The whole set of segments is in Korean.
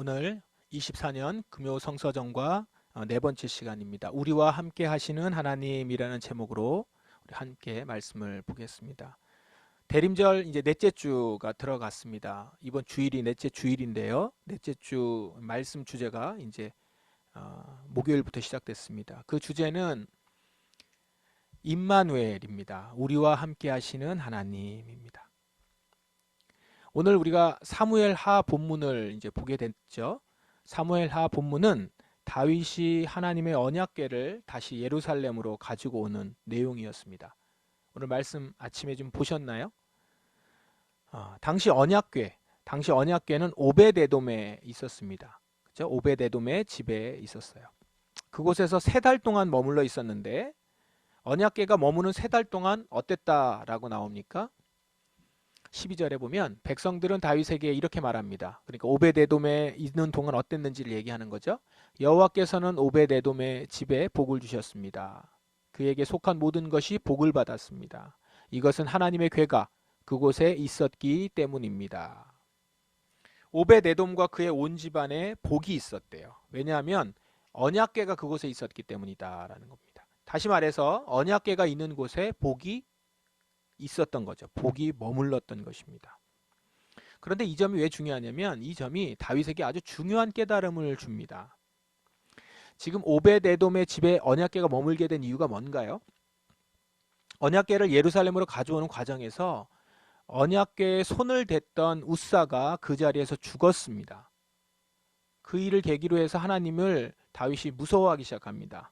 오늘 24년 금요 성서정과 네 번째 시간입니다. 우리와 함께 하시는 하나님이라는 제목으로 우리 함께 말씀을 보겠습니다. 대림절 이제 넷째 주가 들어갔습니다. 이번 주일이 넷째 주일인데요. 넷째 주 말씀 주제가 이제 목요일부터 시작됐습니다. 그 주제는 임마누엘입니다. 우리와 함께 하시는 하나님입니다. 오늘 우리가 사무엘하 본문을 이제 보게 됐죠. 사무엘하 본문은 다윗이 하나님의 언약궤를 다시 예루살렘으로 가지고 오는 내용이었습니다. 오늘 말씀 아침에 좀 보셨나요? 당시 언약궤는 오벳에돔에 있었습니다. 그렇죠? 오벳에돔의 집에 있었어요. 그곳에서 3달 동안 머물러 있었는데 언약궤가 머무는 3달 동안 어땠다라고 나옵니까? 12절에 보면 백성들은 다윗에게 이렇게 말합니다. 그러니까 오벳에돔에 있는 동안 어땠는지를 얘기하는 거죠. 여호와께서는 오벳에돔의 집에 복을 주셨습니다. 그에게 속한 모든 것이 복을 받았습니다. 이것은 하나님의 궤가 그곳에 있었기 때문입니다. 오벳에돔과 그의 온 집안에 복이 있었대요. 왜냐하면 언약궤가 그곳에 있었기 때문이다라는 겁니다. 다시 말해서 언약궤가 있는 곳에 복이 있었던 거죠. 복이 머물렀던 것입니다. 그런데 이 점이 왜 중요하냐면 이 점이 다윗에게 아주 중요한 깨달음을 줍니다. 지금 오벳에돔의 집에 언약궤가 머물게 된 이유가 뭔가요? 언약궤를 예루살렘으로 가져오는 과정에서 언약궤에 손을 댔던 우사가 그 자리에서 죽었습니다. 그 일을 계기로 해서 하나님을 다윗이 무서워하기 시작합니다.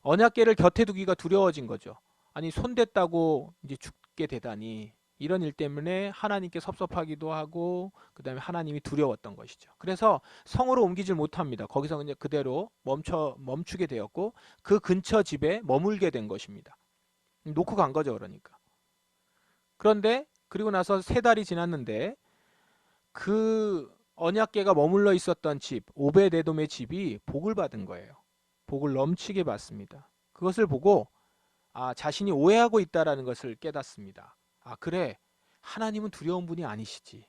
언약궤를 곁에 두기가 두려워진 거죠. 아니 손댔다고 이제 죽게 되다니, 이런 일 때문에 하나님께 섭섭하기도 하고 그 다음에 하나님이 두려웠던 것이죠. 그래서 성으로 옮기질 못합니다. 거기서 그냥 그대로 멈추게 되었고 그 근처 집에 머물게 된 것입니다. 놓고 간 거죠. 그러니까. 그런데 그리고 나서 3달이 지났는데 그 언약궤가 머물러 있었던 집, 오벳에돔의 집이 복을 받은 거예요. 복을 넘치게 받습니다. 그것을 보고 자신이 오해하고 있다라는 것을 깨닫습니다. 그래, 하나님은 두려운 분이 아니시지.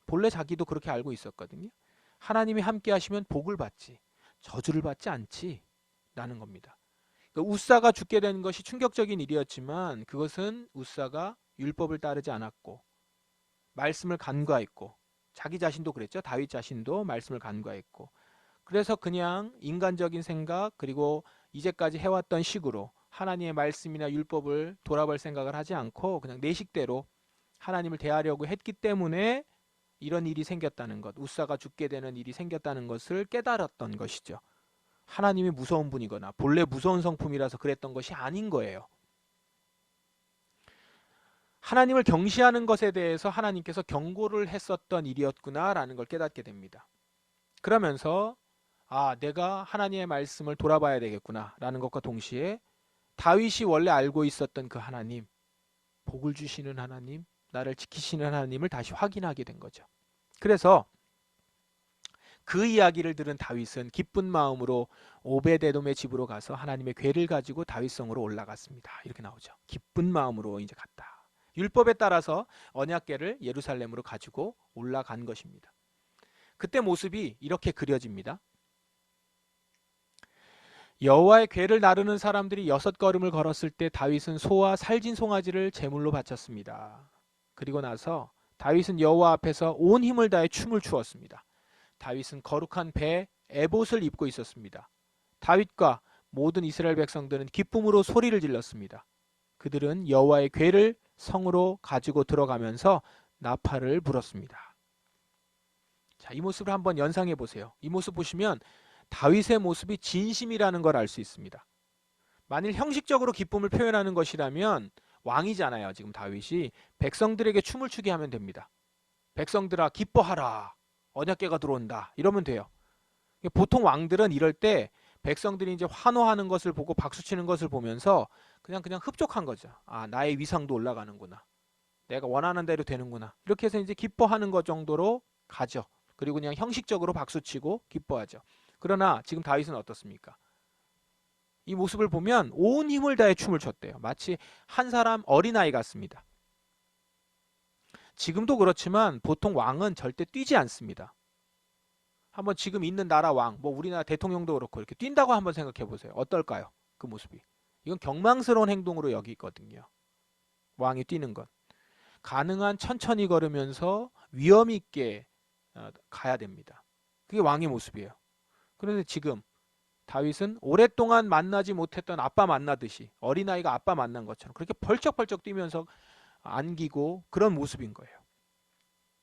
본래 자기도 그렇게 알고 있었거든요. 하나님이 함께 하시면 복을 받지, 저주를 받지 않지 라는 겁니다. 그러니까 우사가 죽게 된 것이 충격적인 일이었지만 그것은 우사가 율법을 따르지 않았고 말씀을 간과했고, 자기 자신도 그랬죠. 다윗 자신도 말씀을 간과했고, 그래서 그냥 인간적인 생각 그리고 이제까지 해왔던 식으로 하나님의 말씀이나 율법을 돌아볼 생각을 하지 않고 그냥 내 식대로 하나님을 대하려고 했기 때문에 이런 일이 생겼다는 것, 우사가 죽게 되는 일이 생겼다는 것을 깨달았던 것이죠. 하나님이 무서운 분이거나 본래 무서운 성품이라서 그랬던 것이 아닌 거예요. 하나님을 경시하는 것에 대해서 하나님께서 경고를 했었던 일이었구나라는 걸 깨닫게 됩니다. 그러면서 내가 하나님의 말씀을 돌아봐야 되겠구나 라는 것과 동시에 다윗이 원래 알고 있었던 그 하나님, 복을 주시는 하나님, 나를 지키시는 하나님을 다시 확인하게 된 거죠. 그래서 그 이야기를 들은 다윗은 기쁜 마음으로 오벳에돔의 집으로 가서 하나님의 궤를 가지고 다윗성으로 올라갔습니다. 이렇게 나오죠. 기쁜 마음으로 이제 갔다. 율법에 따라서 언약궤를 예루살렘으로 가지고 올라간 것입니다. 그때 모습이 이렇게 그려집니다. 여호와의 궤를 나르는 사람들이 6걸음을 걸었을 때 다윗은 소와 살진 송아지를 제물로 바쳤습니다. 그리고 나서 다윗은 여호와 앞에서 온 힘을 다해 춤을 추었습니다. 다윗은 거룩한 배 에봇을 입고 있었습니다. 다윗과 모든 이스라엘 백성들은 기쁨으로 소리를 질렀습니다. 그들은 여호와의 궤를 성으로 가지고 들어가면서 나팔을 불었습니다. 자, 이 모습을 한번 연상해 보세요. 이 모습 보시면 다윗의 모습이 진심이라는 걸 알 수 있습니다. 만일 형식적으로 기쁨을 표현하는 것이라면 왕이잖아요. 지금 다윗이 백성들에게 춤을 추게 하면 됩니다. 백성들아 기뻐하라, 언약궤가 들어온다, 이러면 돼요. 보통 왕들은 이럴 때 백성들이 이제 환호하는 것을 보고 박수치는 것을 보면서 그냥 흡족한 거죠. 나의 위상도 올라가는구나, 내가 원하는 대로 되는구나, 이렇게 해서 이제 기뻐하는 것 정도로 가죠. 그리고 그냥 형식적으로 박수치고 기뻐하죠. 그러나 지금 다윗은 어떻습니까? 이 모습을 보면 온 힘을 다해 춤을 췄대요. 마치 한 사람 어린아이 같습니다. 지금도 그렇지만 보통 왕은 절대 뛰지 않습니다. 한번 지금 있는 나라 왕, 뭐 우리나라 대통령도 그렇고 이렇게 뛴다고 한번 생각해 보세요. 어떨까요? 그 모습이. 이건 경망스러운 행동으로 여기거든요. 왕이 뛰는 건. 가능한 천천히 걸으면서 위험 있게 가야 됩니다. 그게 왕의 모습이에요. 그런데 지금 다윗은 오랫동안 만나지 못했던 아빠 만나듯이 어린아이가 아빠 만난 것처럼 그렇게 벌쩍벌쩍 뛰면서 안기고 그런 모습인 거예요.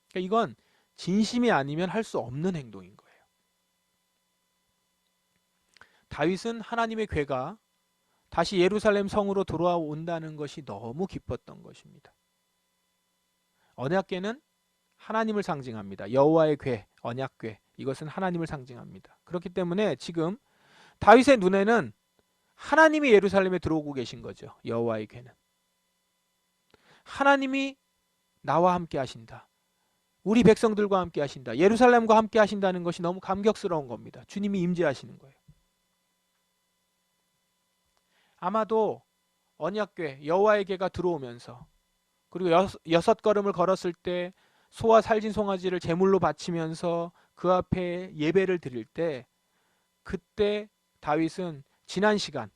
그러니까 이건 진심이 아니면 할 수 없는 행동인 거예요. 다윗은 하나님의 괴가 다시 예루살렘 성으로 돌아온다는 것이 너무 기뻤던 것입니다. 언약궤는 하나님을 상징합니다. 여호와의 궤, 언약궤, 이것은 하나님을 상징합니다. 그렇기 때문에 지금 다윗의 눈에는 하나님이 예루살렘에 들어오고 계신 거죠. 여호와의 궤는. 하나님이 나와 함께 하신다. 우리 백성들과 함께 하신다. 예루살렘과 함께 하신다는 것이 너무 감격스러운 겁니다. 주님이 임재하시는 거예요. 아마도 언약궤, 여호와의 궤가 들어오면서 그리고 여섯 걸음을 걸었을 때 소와 살진 송아지를 제물로 바치면서 그 앞에 예배를 드릴 때 그때 다윗은 지난 시간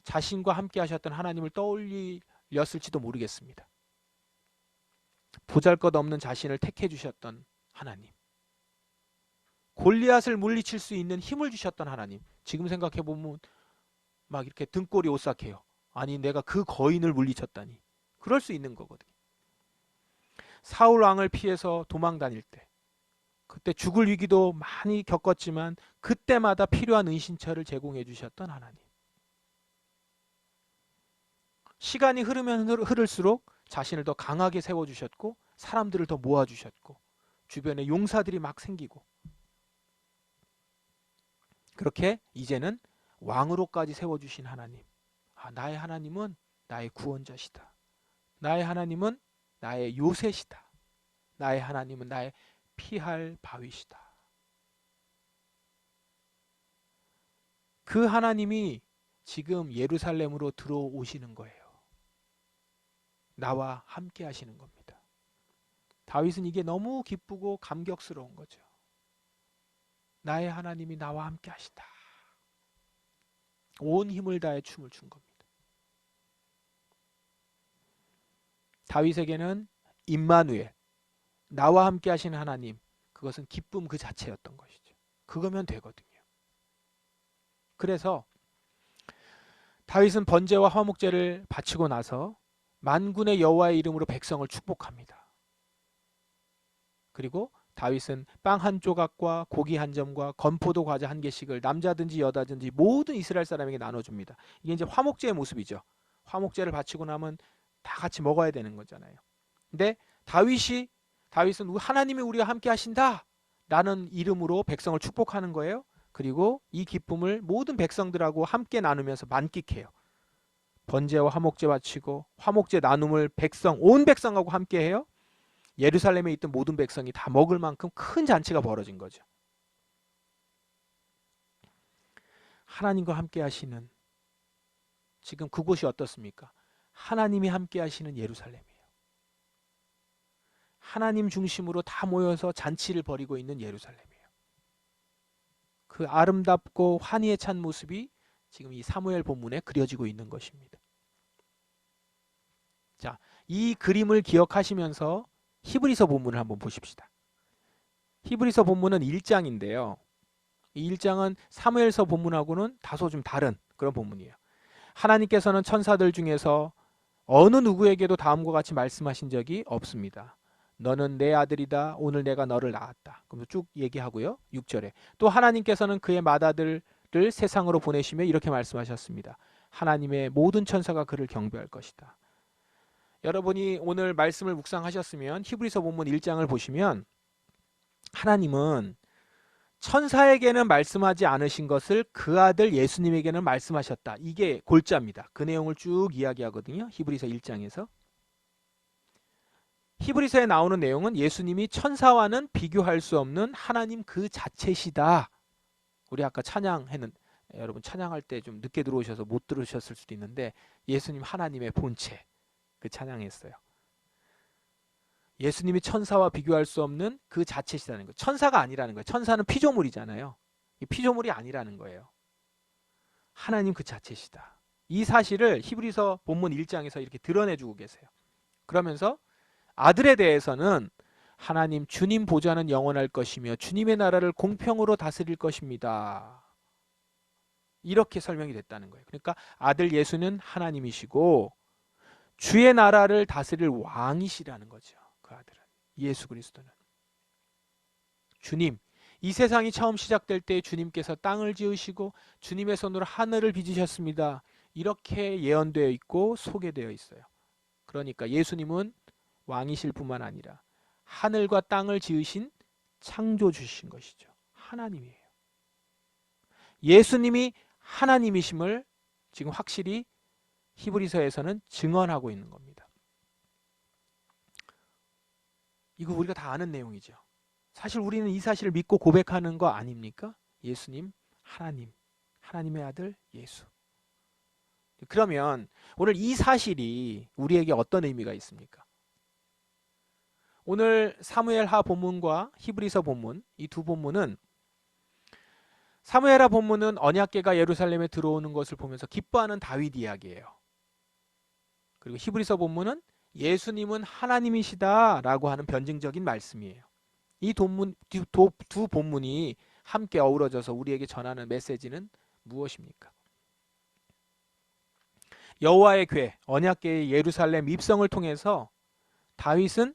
자신과 함께 하셨던 하나님을 떠올렸을지도 모르겠습니다. 보잘것없는 자신을 택해 주셨던 하나님, 골리앗을 물리칠 수 있는 힘을 주셨던 하나님, 지금 생각해 보면 막 이렇게 등골이 오싹해요. 아니 내가 그 거인을 물리쳤다니. 그럴 수 있는 거거든요. 사울 왕을 피해서 도망 다닐 때 그때 죽을 위기도 많이 겪었지만 그때마다 필요한 은신처를 제공해 주셨던 하나님. 시간이 흐르면 흐를수록 자신을 더 강하게 세워주셨고 사람들을 더 모아주셨고 주변에 용사들이 막 생기고 그렇게 이제는 왕으로까지 세워주신 하나님. 나의 하나님은 나의 구원자시다. 나의 하나님은 나의 요새시다. 나의 하나님은 나의 피할 바위시다. 그 하나님이 지금 예루살렘으로 들어오시는 거예요. 나와 함께 하시는 겁니다. 다윗은 이게 너무 기쁘고 감격스러운 거죠. 나의 하나님이 나와 함께 하시다. 온 힘을 다해 춤을 춘 겁니다. 다윗에게는 임마누엘, 나와 함께 하시는 하나님, 그것은 기쁨 그 자체였던 것이죠. 그거면 되거든요. 그래서 다윗은 번제와 화목제를 바치고 나서 만군의 여호와의 이름으로 백성을 축복합니다. 그리고 다윗은 빵 한 조각과 고기 한 점과 건포도 과자 한 개씩을 남자든지 여자든지 모든 이스라엘 사람에게 나눠줍니다. 이게 이제 화목제의 모습이죠. 화목제를 바치고 나면 다 같이 먹어야 되는 거잖아요. 근데 다윗은 하나님이 우리와 함께 하신다 라는 이름으로 백성을 축복하는 거예요. 그리고 이 기쁨을 모든 백성들하고 함께 나누면서 만끽해요. 번제와 화목제 바치고 화목제 나눔을 온 백성하고 함께 해요. 예루살렘에 있던 모든 백성이 다 먹을 만큼 큰 잔치가 벌어진 거죠. 하나님과 함께 하시는 지금 그곳이 어떻습니까? 하나님이 함께 하시는 예루살렘이에요. 하나님 중심으로 다 모여서 잔치를 벌이고 있는 예루살렘이에요. 그 아름답고 환희에 찬 모습이 지금 이 사무엘 본문에 그려지고 있는 것입니다. 자, 이 그림을 기억하시면서 히브리서 본문을 한번 보십시다. 히브리서 본문은 1장인데요. 이 1장은 사무엘서 본문하고는 다소 좀 다른 그런 본문이에요. 하나님께서는 천사들 중에서 어느 누구에게도 다음과 같이 말씀하신 적이 없습니다. 너는 내 아들이다. 오늘 내가 너를 낳았다. 그럼 쭉 얘기하고요. 6절에 또 하나님께서는 그의 맏아들을 세상으로 보내시며 이렇게 말씀하셨습니다. 하나님의 모든 천사가 그를 경배할 것이다. 여러분이 오늘 말씀을 묵상하셨으면 히브리서 본문 1장을 보시면 하나님은 천사에게는 말씀하지 않으신 것을 그 아들 예수님에게는 말씀하셨다. 이게 골자입니다. 그 내용을 쭉 이야기하거든요. 히브리서 1장에서. 히브리서에 나오는 내용은 예수님이 천사와는 비교할 수 없는 하나님 그 자체시다. 우리 아까 찬양했는 여러분 찬양할 때 좀 늦게 들어오셔서 못 들으셨을 수도 있는데 예수님 하나님의 본체 그 찬양했어요. 예수님이 천사와 비교할 수 없는 그 자체시라는 거예요. 천사가 아니라는 거예요. 천사는 피조물이잖아요. 피조물이 아니라는 거예요. 하나님 그 자체시다. 이 사실을 히브리서 본문 1장에서 이렇게 드러내주고 계세요. 그러면서 아들에 대해서는 하나님 주님 보좌는 영원할 것이며 주님의 나라를 공평으로 다스릴 것입니다. 이렇게 설명이 됐다는 거예요. 그러니까 아들 예수는 하나님이시고 주의 나라를 다스릴 왕이시라는 거죠. 그 아들은 예수 그리스도는 주님. 이 세상이 처음 시작될 때 주님께서 땅을 지으시고 주님의 손으로 하늘을 빚으셨습니다. 이렇게 예언되어 있고 소개되어 있어요. 그러니까 예수님은 왕이실 뿐만 아니라 하늘과 땅을 지으신 창조주신 것이죠. 하나님이에요. 예수님이 하나님이심을 지금 확실히 히브리서에서는 증언하고 있는 겁니다. 이거 우리가 다 아는 내용이죠. 사실 우리는 이 사실을 믿고 고백하는 거 아닙니까? 예수님, 하나님, 하나님의 아들 예수. 그러면 오늘 이 사실이 우리에게 어떤 의미가 있습니까? 오늘 사무엘하 본문과 히브리서 본문, 이 두 본문은 사무엘하 본문은 언약궤가 예루살렘에 들어오는 것을 보면서 기뻐하는 다윗 이야기예요. 그리고 히브리서 본문은 예수님은 하나님이시다라고 하는 변증적인 말씀이에요. 이 두 본문이 함께 어우러져서 우리에게 전하는 메시지는 무엇입니까? 여호와의 궤, 언약궤의 예루살렘 입성을 통해서 다윗은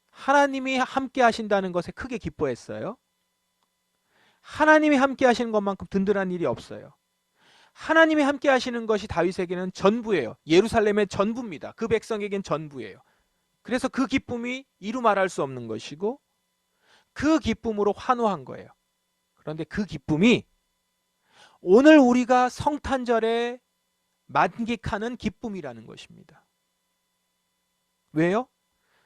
하나님이 함께 하신다는 것에 크게 기뻐했어요. 하나님이 함께 하시는 것만큼 든든한 일이 없어요. 하나님이 함께 하시는 것이 다윗에게는 전부예요. 예루살렘의 전부입니다. 그 백성에겐 전부예요. 그래서 그 기쁨이 이루 말할 수 없는 것이고 그 기쁨으로 환호한 거예요. 그런데 그 기쁨이 오늘 우리가 성탄절에 만끽하는 기쁨이라는 것입니다. 왜요?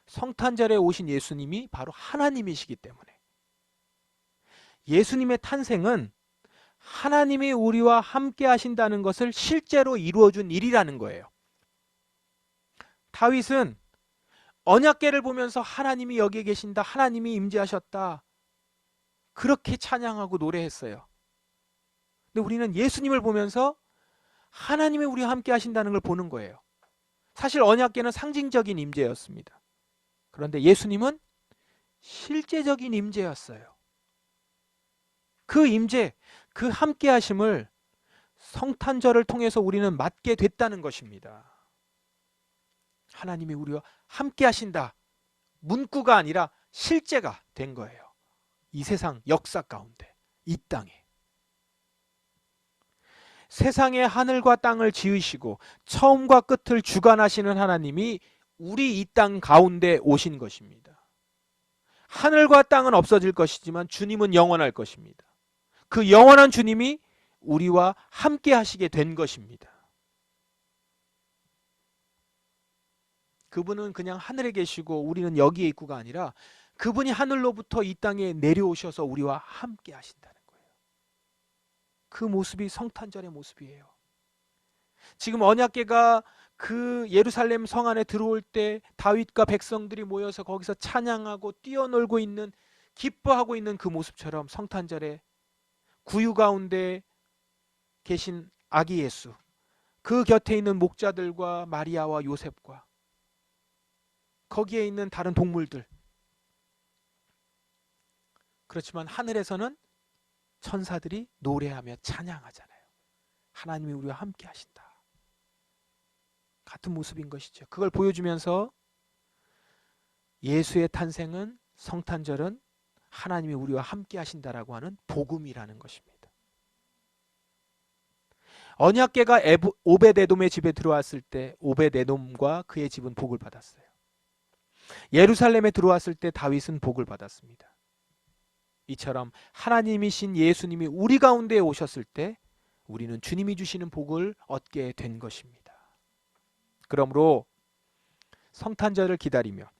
성탄절에 오신 예수님이 바로 하나님이시기 때문에. 예수님의 탄생은 하나님이 우리와 함께 하신다는 것을 실제로 이루어준 일이라는 거예요. 다윗은 언약궤를 보면서 하나님이 여기에 계신다, 하나님이 임재하셨다, 그렇게 찬양하고 노래했어요. 근데 우리는 예수님을 보면서 하나님이 우리와 함께 하신다는 걸 보는 거예요. 사실 언약궤는 상징적인 임재였습니다. 그런데 예수님은 실제적인 임재였어요. 그 임재, 그 함께 하심을 성탄절을 통해서 우리는 맞게 됐다는 것입니다. 하나님이 우리와 함께 하신다. 문구가 아니라 실제가 된 거예요. 이 세상 역사 가운데, 이 땅에. 세상의 하늘과 땅을 지으시고 처음과 끝을 주관하시는 하나님이 우리 이 땅 가운데 오신 것입니다. 하늘과 땅은 없어질 것이지만 주님은 영원할 것입니다. 그 영원한 주님이 우리와 함께 하시게 된 것입니다. 그분은 그냥 하늘에 계시고 우리는 여기에 있고가 아니라 그분이 하늘로부터 이 땅에 내려오셔서 우리와 함께 하신다는 거예요. 그 모습이 성탄절의 모습이에요. 지금 언약궤가 그 예루살렘 성 안에 들어올 때 다윗과 백성들이 모여서 거기서 찬양하고 뛰어놀고 있는, 기뻐하고 있는 그 모습처럼 성탄절에 구유 가운데 계신 아기 예수, 그 곁에 있는 목자들과 마리아와 요셉과 거기에 있는 다른 동물들, 그렇지만 하늘에서는 천사들이 노래하며 찬양하잖아요. 하나님이 우리와 함께 하신다. 같은 모습인 것이죠. 그걸 보여주면서 예수의 탄생은, 성탄절은 하나님이 우리와 함께 하신다라고 하는 복음이라는 것입니다. 언약궤가 오벳에돔의 집에 들어왔을 때 오벳에돔과 그의 집은 복을 받았어요. 예루살렘에 들어왔을 때 다윗은 복을 받았습니다. 이처럼 하나님이신 예수님이 우리 가운데 오셨을 때 우리는 주님이 주시는 복을 얻게 된 것입니다. 그러므로 성탄절을 기다리며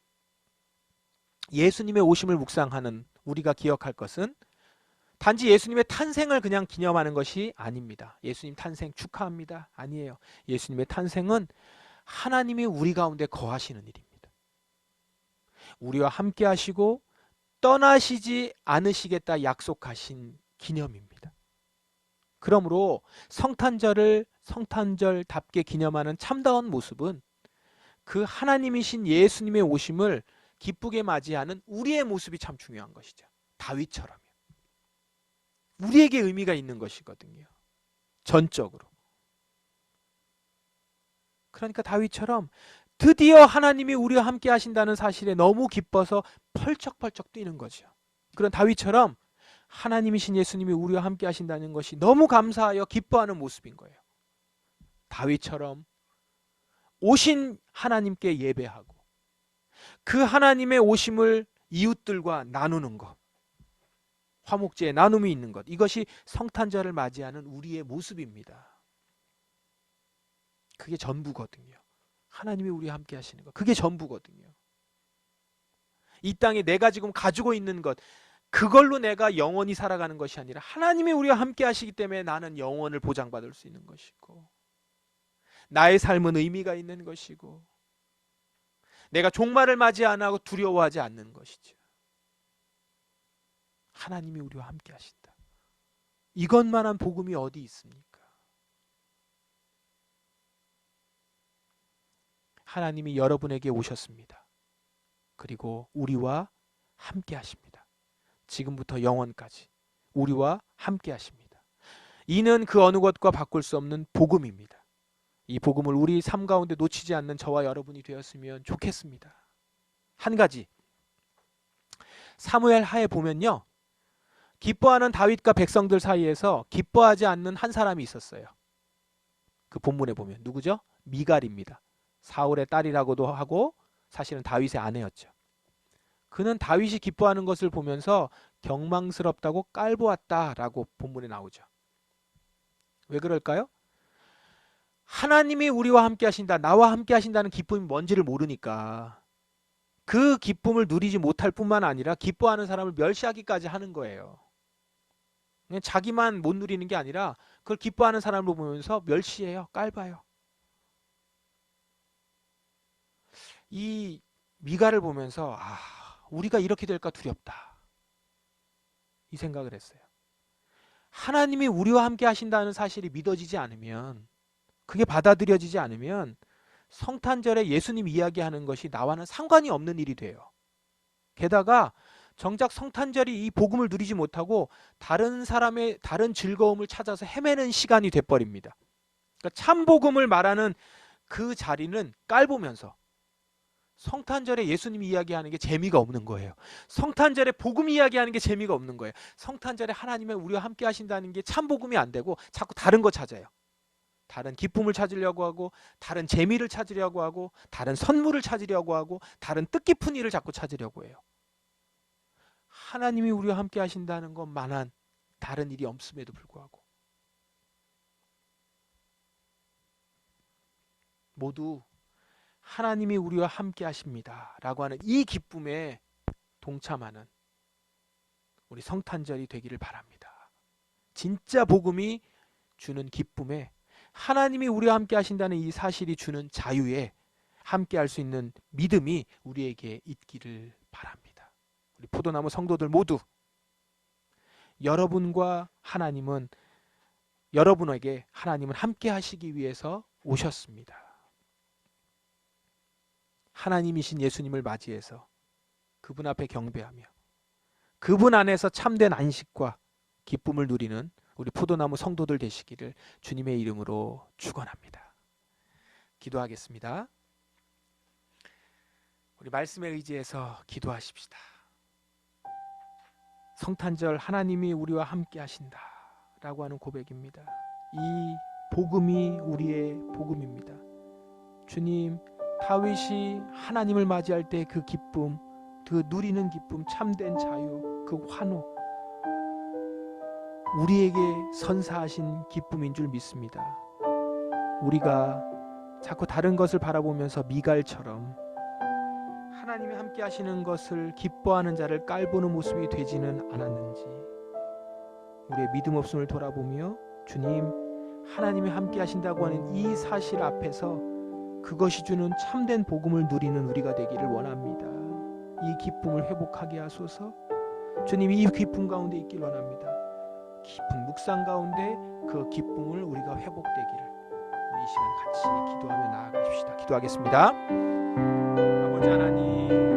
예수님의 오심을 묵상하는 우리가 기억할 것은 단지 예수님의 탄생을 그냥 기념하는 것이 아닙니다. 예수님 탄생 축하합니다. 아니에요. 예수님의 탄생은 하나님이 우리 가운데 거하시는 일입니다. 우리와 함께 하시고 떠나시지 않으시겠다 약속하신 기념입니다. 그러므로 성탄절을 성탄절답게 기념하는 참다운 모습은 그 하나님이신 예수님의 오심을 기쁘게 맞이하는 우리의 모습이 참 중요한 것이죠. 다윗처럼요. 우리에게 의미가 있는 것이거든요. 전적으로. 그러니까 다윗처럼 드디어 하나님이 우리와 함께 하신다는 사실에 너무 기뻐서 펄쩍펄쩍 뛰는 거죠. 그런 다윗처럼 하나님이신 예수님이 우리와 함께 하신다는 것이 너무 감사하여 기뻐하는 모습인 거예요. 다윗처럼 오신 하나님께 예배하고 그 하나님의 오심을 이웃들과 나누는 것, 화목제에 나눔이 있는 것, 이것이 성탄절을 맞이하는 우리의 모습입니다. 그게 전부거든요. 하나님이 우리와 함께 하시는 것, 그게 전부거든요. 이 땅에 내가 지금 가지고 있는 것, 그걸로 내가 영원히 살아가는 것이 아니라 하나님이 우리와 함께 하시기 때문에 나는 영원을 보장받을 수 있는 것이고, 나의 삶은 의미가 있는 것이고, 내가 종말을 맞이 안 하고 두려워하지 않는 것이죠. 하나님이 우리와 함께 하신다. 이것만한 복음이 어디 있습니까? 하나님이 여러분에게 오셨습니다. 그리고 우리와 함께 하십니다. 지금부터 영원까지 우리와 함께 하십니다. 이는 그 어느 것과 바꿀 수 없는 복음입니다. 이 복음을 우리 삶 가운데 놓치지 않는 저와 여러분이 되었으면 좋겠습니다. 한 가지, 사무엘 하에 보면요, 기뻐하는 다윗과 백성들 사이에서 기뻐하지 않는 한 사람이 있었어요. 그 본문에 보면 누구죠? 미갈입니다. 사울의 딸이라고도 하고 사실은 다윗의 아내였죠. 그는 다윗이 기뻐하는 것을 보면서 경망스럽다고 깔보았다라고 본문에 나오죠. 왜 그럴까요? 하나님이 우리와 함께 하신다, 나와 함께 하신다는 기쁨이 뭔지를 모르니까 그 기쁨을 누리지 못할 뿐만 아니라 기뻐하는 사람을 멸시하기까지 하는 거예요. 그냥 자기만 못 누리는 게 아니라 그걸 기뻐하는 사람을 보면서 멸시해요. 깔봐요. 이 미가를 보면서 우리가 이렇게 될까 두렵다, 이 생각을 했어요. 하나님이 우리와 함께 하신다는 사실이 믿어지지 않으면, 그게 받아들여지지 않으면 성탄절에 예수님 이야기하는 것이 나와는 상관이 없는 일이 돼요. 게다가 정작 성탄절이 이 복음을 누리지 못하고 다른 사람의 다른 즐거움을 찾아서 헤매는 시간이 돼버립니다. 그러니까 참 복음을 말하는 그 자리는 깔보면서 성탄절에 예수님 이야기하는 게 재미가 없는 거예요. 성탄절에 복음 이야기하는 게 재미가 없는 거예요. 성탄절에 하나님의 우리와 함께 하신다는 게 참 복음이 안 되고 자꾸 다른 거 찾아요. 다른 기쁨을 찾으려고 하고, 다른 재미를 찾으려고 하고, 다른 선물을 찾으려고 하고, 다른 뜻깊은 일을 자꾸 찾으려고 해요. 하나님이 우리와 함께 하신다는 것만한 다른 일이 없음에도 불구하고 모두 하나님이 우리와 함께 하십니다 라고 하는 이 기쁨에 동참하는 우리 성탄절이 되기를 바랍니다. 진짜 복음이 주는 기쁨에, 하나님이 우리와 함께 하신다는 이 사실이 주는 자유에 함께 할 수 있는 믿음이 우리에게 있기를 바랍니다. 우리 포도나무 성도들 모두 여러분과 하나님은, 여러분에게 하나님은 함께 하시기 위해서 오셨습니다. 하나님이신 예수님을 맞이해서 그분 앞에 경배하며 그분 안에서 참된 안식과 기쁨을 누리는 우리 포도나무 성도들 되시기를 주님의 이름으로 축원합니다. 기도하겠습니다. 우리 말씀에 의지해서 기도하십시다. 성탄절 하나님이 우리와 함께 하신다 라고 하는 고백입니다. 이 복음이 우리의 복음입니다. 주님, 다윗이 하나님을 맞이할 때 그 기쁨, 그 누리는 기쁨, 참된 자유, 그 환호, 우리에게 선사하신 기쁨인 줄 믿습니다. 우리가 자꾸 다른 것을 바라보면서 미갈처럼 하나님이 함께 하시는 것을 기뻐하는 자를 깔보는 모습이 되지는 않았는지, 우리의 믿음 없음을 돌아보며 주님, 하나님이 함께 하신다고 하는 이 사실 앞에서 그것이 주는 참된 복음을 누리는 우리가 되기를 원합니다. 이 기쁨을 회복하게 하소서. 주님, 이 기쁨 가운데 있길 원합니다. 깊은 묵상 가운데 그 기쁨을 우리가 회복되기를 이 시간 같이 기도하며 나아가십시다. 기도하겠습니다.